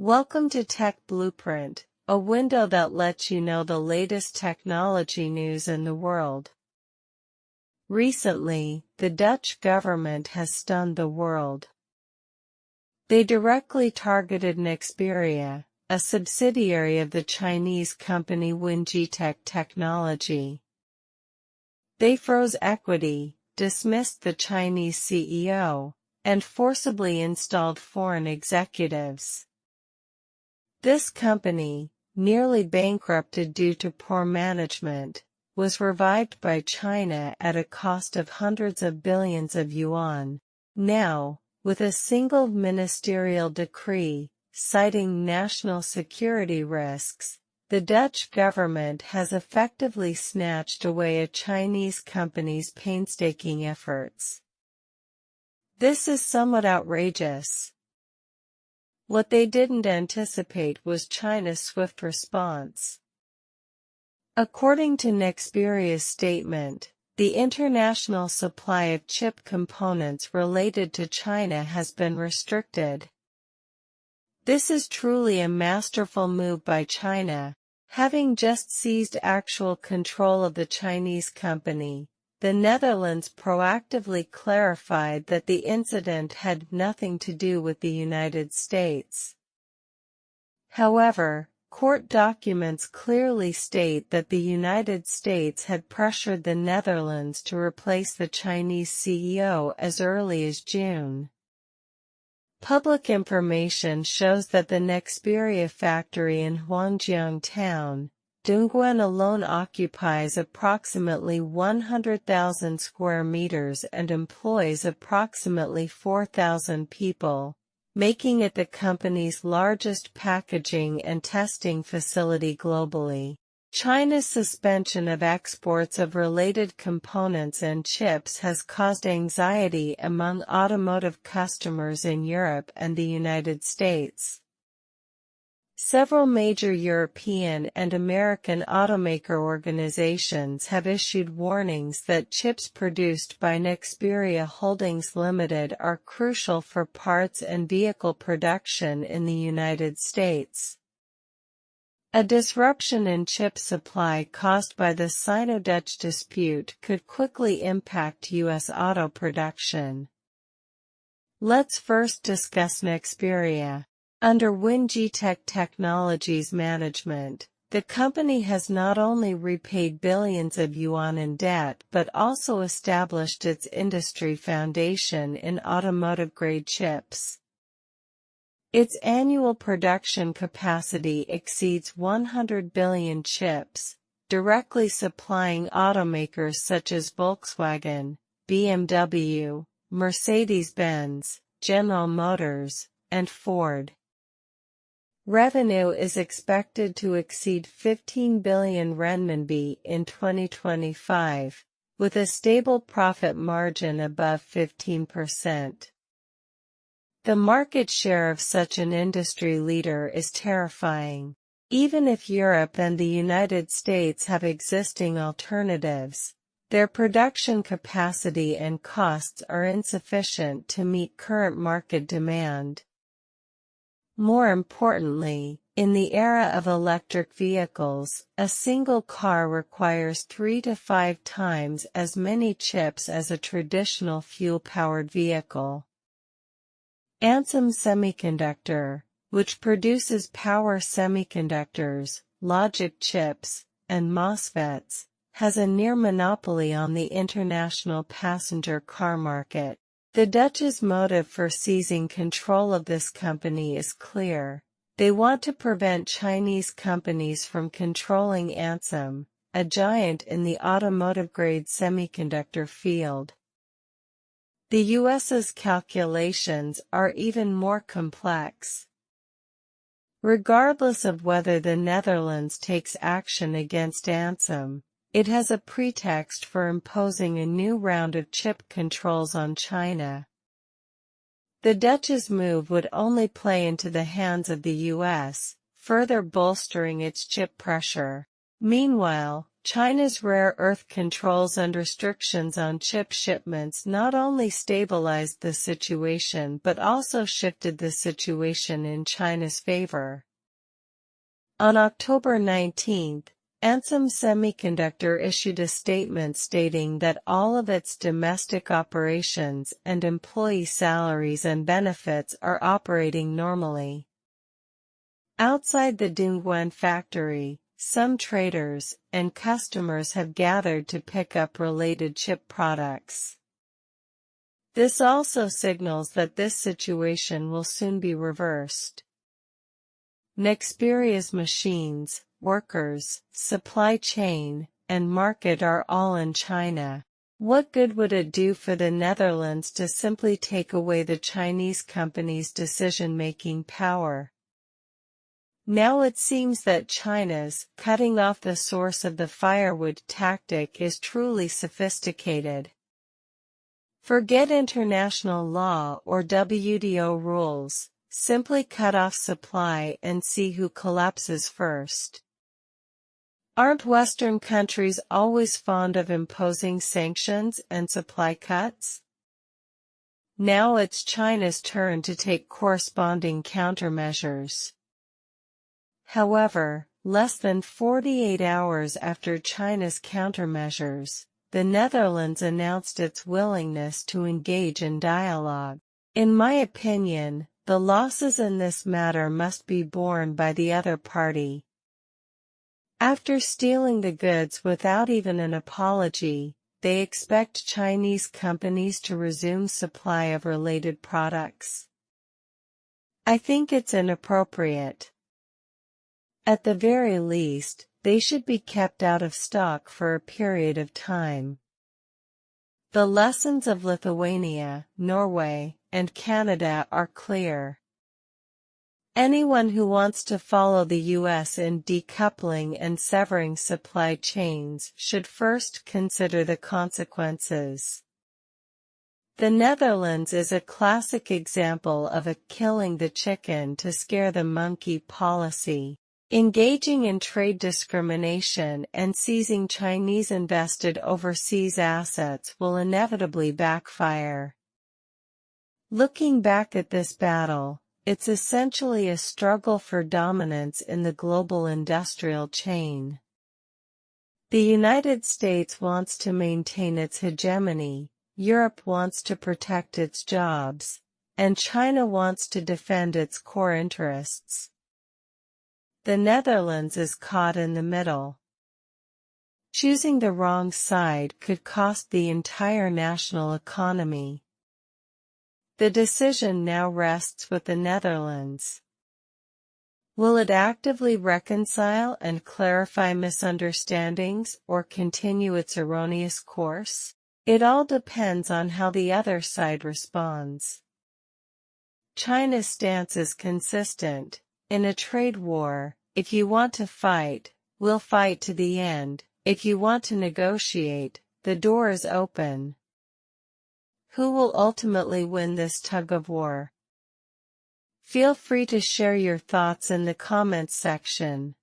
Welcome to Tech Blueprint, a window that lets you know the latest technology news in the world. Recently, the Dutch government has stunned the world. They directly targeted Nexperia, a subsidiary of the Chinese company Geopolitical Technology. They froze equity, dismissed the Chinese CEO, and forcibly installed foreign executives. This company, nearly bankrupted due to poor management, was revived by China at a cost of hundreds of billions of yuan. Now, with a single ministerial decree, citing national security risks, the Dutch government has effectively snatched away a Chinese company's painstaking efforts. This is somewhat outrageous. What they didn't anticipate was China's swift response. According to Nexperia's statement, the international supply of chip components related to China has been restricted. This is truly a masterful move by China, having just seized actual control of the Chinese company. The Netherlands proactively clarified that the incident had nothing to do with the United States. However, court documents clearly state that the United States had pressured the Netherlands to replace the Chinese CEO as early as June. Public information shows that the Nexperia factory in Huangjiang Town, Dongguan alone occupies approximately 100,000 square meters and employs approximately 4,000 people, making it the company's largest packaging and testing facility globally. China's suspension of exports of related components and chips has caused anxiety among automotive customers in Europe and the United States. Several major European and American automaker organizations have issued warnings that chips produced by Nexperia Holdings Limited are crucial for parts and vehicle production in the United States. A disruption in chip supply caused by the Sino-Dutch dispute could quickly impact U.S. auto production. Let's first discuss Nexperia. Under Geopolitical Technology's management, the company has not only repaid billions of yuan in debt but also established its industry foundation in automotive-grade chips. Its annual production capacity exceeds 100 billion chips, directly supplying automakers such as Volkswagen, BMW, Mercedes-Benz, General Motors, and Ford. Revenue is expected to exceed 15 billion renminbi in 2025, with a stable profit margin above 15%. The market share of such an industry leader is terrifying. Even if Europe and the United States have existing alternatives, their production capacity and costs are insufficient to meet current market demand. More importantly, in the era of electric vehicles, a single car requires 3 to 5 times as many chips as a traditional fuel-powered vehicle. Ansem Semiconductor, which produces power semiconductors, logic chips, and MOSFETs, has a near monopoly on the international passenger car market. The Dutch's motive for seizing control of this company is clear. They want to prevent Chinese companies from controlling Ansem, a giant in the automotive-grade semiconductor field. The U.S.'s calculations are even more complex. Regardless of whether the Netherlands takes action against Ansem, it has a pretext for imposing a new round of chip controls on China. The Dutch's move would only play into the hands of the U.S., further bolstering its chip pressure. Meanwhile, China's rare earth controls and restrictions on chip shipments not only stabilized the situation but also shifted the situation in China's favor. On October 19, Ansem Semiconductor issued a statement stating that all of its domestic operations and employee salaries and benefits are operating normally. Outside the Dongguan factory, some traders and customers have gathered to pick up related chip products. This also signals that this situation will soon be reversed. Nexperia's machines, workers, supply chain, and market are all in China. What good would it do for the Netherlands to simply take away the Chinese company's decision-making power? Now it seems that China's cutting off the source of the firewood tactic is truly sophisticated. Forget international law or WTO rules, simply cut off supply and see who collapses first. Aren't Western countries always fond of imposing sanctions and supply cuts? Now it's China's turn to take corresponding countermeasures. However, less than 48 hours after China's countermeasures, the Netherlands announced its willingness to engage in dialogue. In my opinion, the losses in this matter must be borne by the other party. After stealing the goods without even an apology, they expect Chinese companies to resume supply of related products. I think it's inappropriate. At the very least, they should be kept out of stock for a period of time. The lessons of Lithuania, Norway, and Canada are clear. Anyone who wants to follow the US in decoupling and severing supply chains should first consider the consequences. The Netherlands is a classic example of a killing the chicken to scare the monkey policy. Engaging in trade discrimination and seizing Chinese-invested overseas assets will inevitably backfire. Looking back at this battle, it's essentially a struggle for dominance in the global industrial chain. The United States wants to maintain its hegemony, Europe wants to protect its jobs, and China wants to defend its core interests. The Netherlands is caught in the middle. Choosing the wrong side could cost the entire national economy. The decision now rests with the Netherlands. Will it actively reconcile and clarify misunderstandings or continue its erroneous course? It all depends on how the other side responds. China's stance is consistent. In a trade war, if you want to fight, we'll fight to the end. If you want to negotiate, the door is open. Who will ultimately win this tug of war? Feel free to share your thoughts in the comments section.